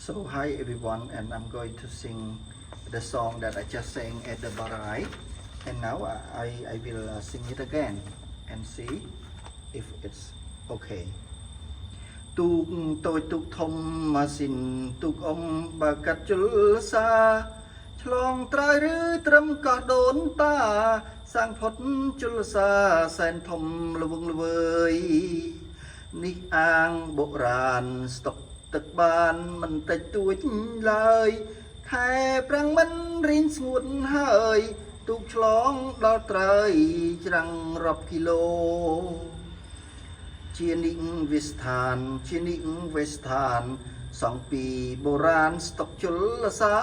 So hi everyone, and I'm going to sing the song that I just sang at the Barai, and now I will sing it again and see if it's okay. Tuk tôi tuk thom mà xin tuk ông bà cắt chul xa chlong trai rư trâm cả đốn ta sang phốt chul xa sen thom luvung luvơi ní ang bộ ràn stopទឹកបានមិនតិចតួចឡើយខែប្រាំងមិនរីងស្ងួតហើយទូកឆ្លងដល់ត្រូវច្រាំងរាប់គីឡូជានិវិស្ថានជានិវិស្ថានសង់ពីបុរាណស្តុកជលសា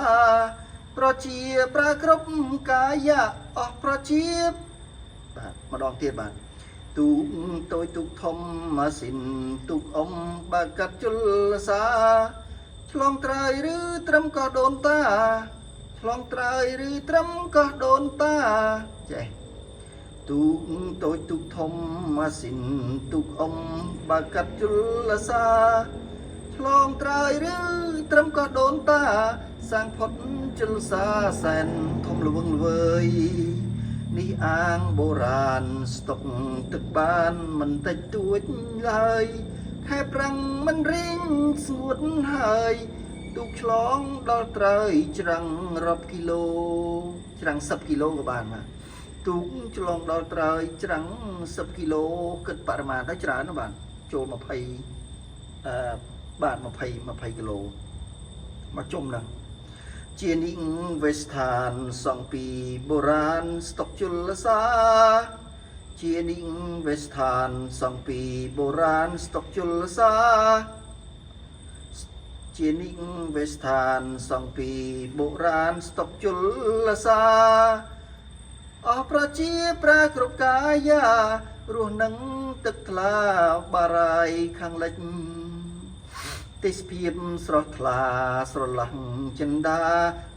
ប្រជាប្រើគ្រប់កាយៈអស់ប្រជាបាទម្ដងទៀតបាទទូកតូចទូកធំម៉ាស៊ីនទូកអ៊ំបើកាត់ជលសាឆ្លងត្រើយឬត្រឹមកោះដូនតាឆ្លងត្រើយឬត្រឹមកោះដូនតាចេះទូកតូចទូកធំម៉ាស៊ីនទូកអ៊ំបើកាត់ជលសាឆ្លងត្រើយឬត្រឹមកោះដូនតាសាងផុតជលសាសែនធំល្វឹងល្វើយនេះអាងបុរាណស្តុកទឹកបានមិនតិចតួចឡើយខែប្រាំងមិនរីងស្ងួតហើយទូកឆ្លងដល់ត្រូវច្រាំងរាប់គីឡូច្រាំង10គីឡូក៏បានបាទទូកឆ្លងដល់ត្រូវច្រាំង10គីឡូគិតបរិមាណទៅច្រើនណាស់បាទចូល20បាទ20គីឡូមកជុំហ្នឹងជានិវិស្ថានសង់ពីបុរាណស្តុកជលសាជានិវិស្ថានសង់ពីបុរាណស្តុកជលសាជានិវិស្ថានសង់ពីបុរាណស្តុកជលសាអស់ប្រជាប្រើគ្រប់កាយារស់នឹងទឹកថ្លាបារាយខាងលិចទេសភាពស្រស់ថ្លាស្រឡះចិន្តា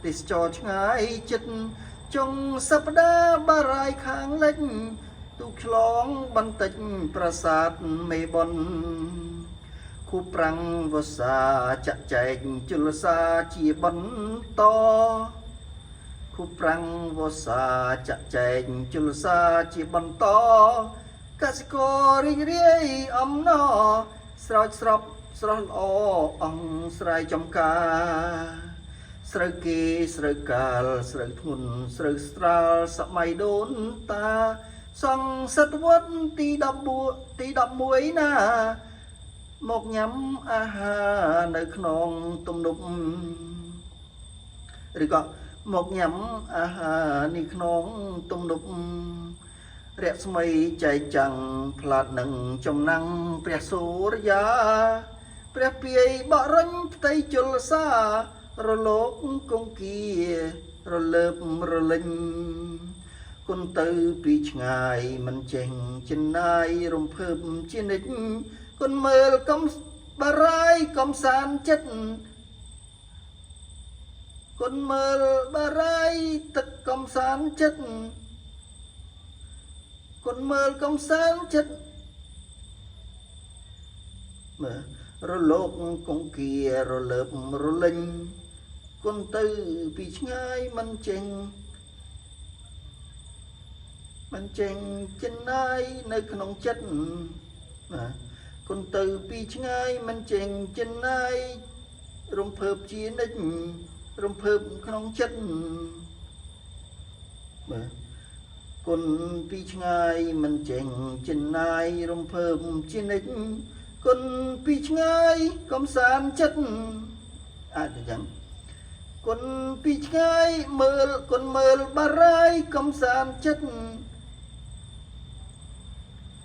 ទេសចរឆ្ងាយចិត្តចុងសប្តាហ៍បារាយខាងលិចទូកឆ្លងបន្តិចប្រាសាទមេបុនគូប្រាំងវស្សាចាក់ចែកជលសាជាបន្តគូប្រាំងវស្សាចាក់ចែកជលសាជាបន្តកសិកររីករាយអំណរស្រោចស្រពស្រស់ល្អអង្គស្រែចំការស្រូវគេស្រូវកាលស្រូវធ្ងន់ស្រូវស្រាលសម័យដូនតាសង្សតវត្សទី11ណាមកញ៉ាំអាហារនៅក្នុងទំនប់ឬក៏មកញ៉ាំអាហារនេះក្នុងទំនប់រស្មីចែកចាំងផ្លាត់នឹងចំណាំងព្រះសូរិយាព្រះពាយបរិញផ្ទៃជលសារលោកគង្គារលើបរលេងគុនទៅពីឆ្ងាយមិនចេញចិនណាយរំភើបជានិច្ចគុនមើលកំបារាយកំសានចិត្តគុនមើលបារាយទឹកកំសានចិត្តគុនមើលកំសានចិត្តមើលរលោកគង្គារលើបរលេងគុនទៅពីឆ្ងាយមិនចេញចិនណាយនៅក្នុងចិត្តណាគុនទៅពីឆ្ងាយមិនចេញចិនណាយរំភើបជានិច្ចរំភើបក្នុងចិត្តបាទគុនពីឆ្ងាយមិនចេញចិនណាយរំភើបជានិច្ចគុនពីឆ្ងាយកំសាន្តចិត្តអាចទៅចឹងគុនពីឆ្ងាយគុនមើលបារាយកំសាន្តចិត្ត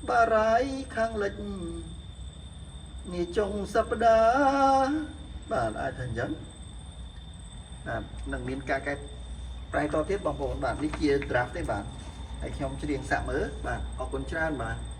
បារាយខាងលិចនេះចុងសប្តាហ៍បាទអាចទៅចឹងបាទនឹងមានការកែប្រែតទៀតបងប្អូនបាទនេះជា draft ទេបាទហើយខ្ញុំច្រៀងសាក់មើលបាទអរគុណច្រើនបាទ